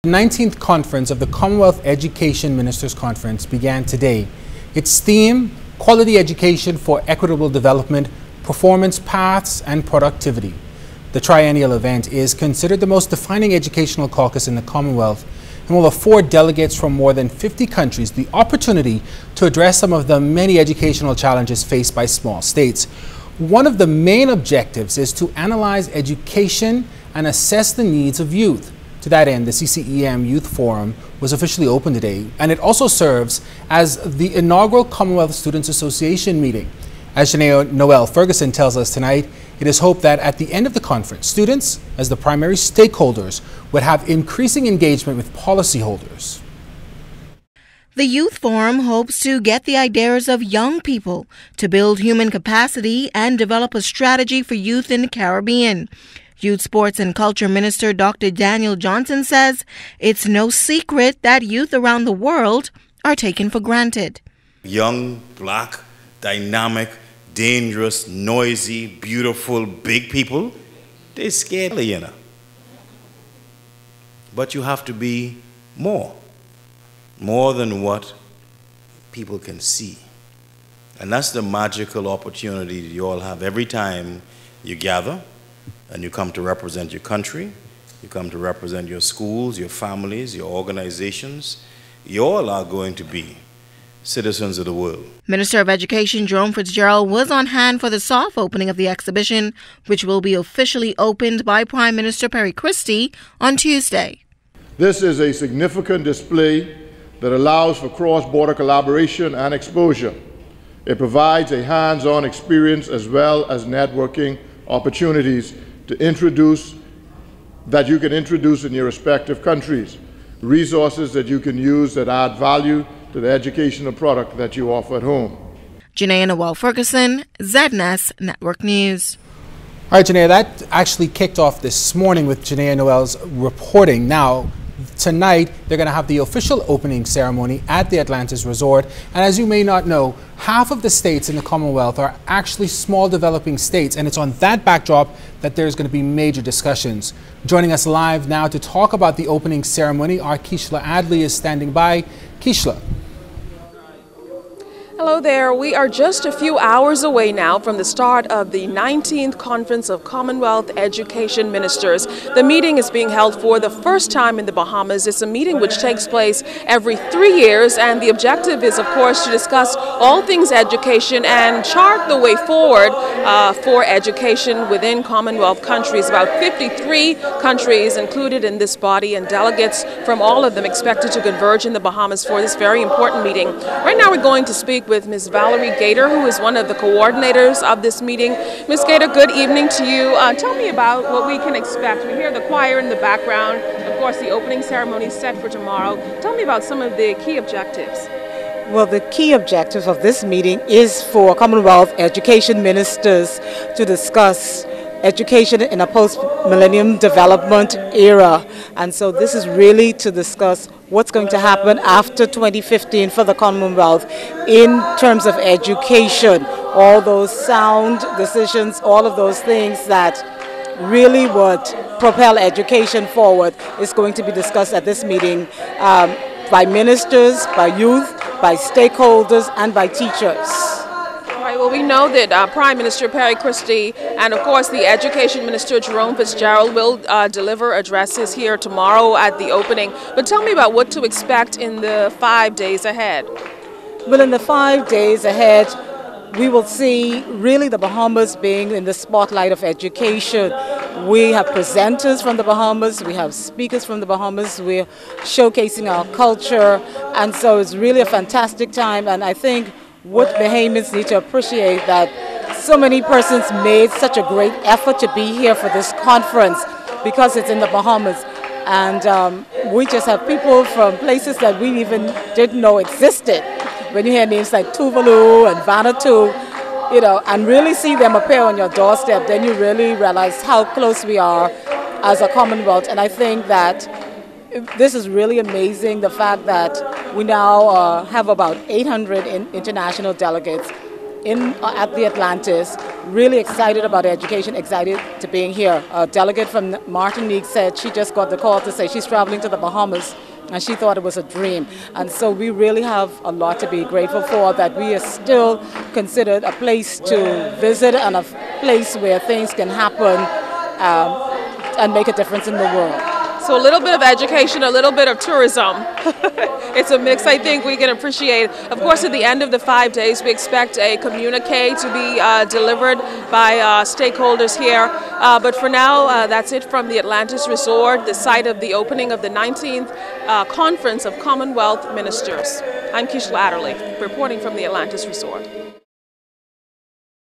The 19th conference of the Commonwealth Education Ministers Conference began today. Its theme, Quality Education for Equitable Development, Performance Paths and Productivity. The triennial event is considered the most defining educational caucus in the Commonwealth and will afford delegates from more than 50 countries the opportunity to address some of the many educational challenges faced by small states. One of the main objectives is to analyze education and assess the needs of youth. To that end, the CCEM Youth Forum was officially opened today, and it also serves as the inaugural Commonwealth Students Association meeting. As Janae Noel Ferguson tells us tonight, it is hoped that at the end of the conference, students, as the primary stakeholders, would have increasing engagement with policyholders. The Youth Forum hopes to get the ideas of young people to build human capacity and develop a strategy for youth in the Caribbean. Youth Sports and Culture Minister Dr. Daniel Johnson says it's no secret that youth around the world are taken for granted. Young, black, dynamic, dangerous, noisy, beautiful, big people, they're scary, you know. But you have to be more than what people can see. And that's the magical opportunity you all have every time you gather and you come to represent your country, you come to represent your schools, your families, your organizations. You all are going to be citizens of the world. Minister of Education Jerome Fitzgerald was on hand for the soft opening of the exhibition, which will be officially opened by Prime Minister Perry Christie on Tuesday. This is a significant display that allows for cross-border collaboration and exposure. It provides a hands-on experience as well as networking opportunities that you can introduce in your respective countries, resources that you can use that add value to the educational product that you offer at home. Janae Noel Ferguson, ZNS Network News. All right, Janae, that actually kicked off this morning with Janae Noel's reporting. Now, tonight, they're going to have the official opening ceremony at the Atlantis Resort. And as you may not know, half of the states in the Commonwealth are actually small developing states. And it's on that backdrop that there's going to be major discussions. Joining us live now to talk about the opening ceremony, our Keishla Adley is standing by. Keishla. Hello there. We are just a few hours away now from the start of the 19th Conference of Commonwealth Education Ministers. The meeting is being held for the first time in the Bahamas. It's a meeting which takes place every 3 years, and the objective is, of course, to discuss all things education and chart the way forward for education within Commonwealth countries. About 53 countries included in this body, and delegates from all of them expected to converge in the Bahamas for this very important meeting. Right now we're going to speak with Ms. Valerie Gator, who is one of the coordinators of this meeting. Ms. Gator, good evening to you. Tell me about what we can expect. We hear the choir in the background. Of course, the opening ceremony is set for tomorrow. Tell me about some of the key objectives. Well, the key objective of this meeting is for Commonwealth education ministers to discuss education in a post-millennium development era. And so this is really to discuss what's going to happen after 2015 for the Commonwealth in terms of education, all those sound decisions, all of those things that really would propel education forward is going to be discussed at this meeting by ministers, by youth, by stakeholders, and by teachers. Well, we know that Prime Minister Perry Christie and, of course, the Education Minister Jerome Fitzgerald will deliver addresses here tomorrow at the opening. But tell me about what to expect in the 5 days ahead. Well, in the 5 days ahead, we will see really the Bahamas being in the spotlight of education. We have presenters from the Bahamas, we have speakers from the Bahamas, we're showcasing our culture, and so it's really a fantastic time. And I think what Bahamians need to appreciate that so many persons made such a great effort to be here for this conference because it's in the Bahamas. And we just have people from places that we even didn't know existed. When you hear names like Tuvalu and Vanuatu, you know, and really see them appear on your doorstep, then you really realize how close we are as a Commonwealth. And I think that this is really amazing, the fact that we now have about 800 international delegates at the Atlantis, really excited about education, excited to being here. A delegate from Martinique said she just got the call to say she's traveling to the Bahamas, and she thought it was a dream. And so we really have a lot to be grateful for, that we are still considered a place to visit and a place where things can happen and make a difference in the world. So a little bit of education, a little bit of tourism. It's a mix I think we can appreciate. Of course, at the end of the 5 days, we expect a communique to be delivered by stakeholders here. But for now, that's it from the Atlantis Resort, the site of the opening of the 19th Conference of Commonwealth Ministers. I'm Kishla Adderley, reporting from the Atlantis Resort.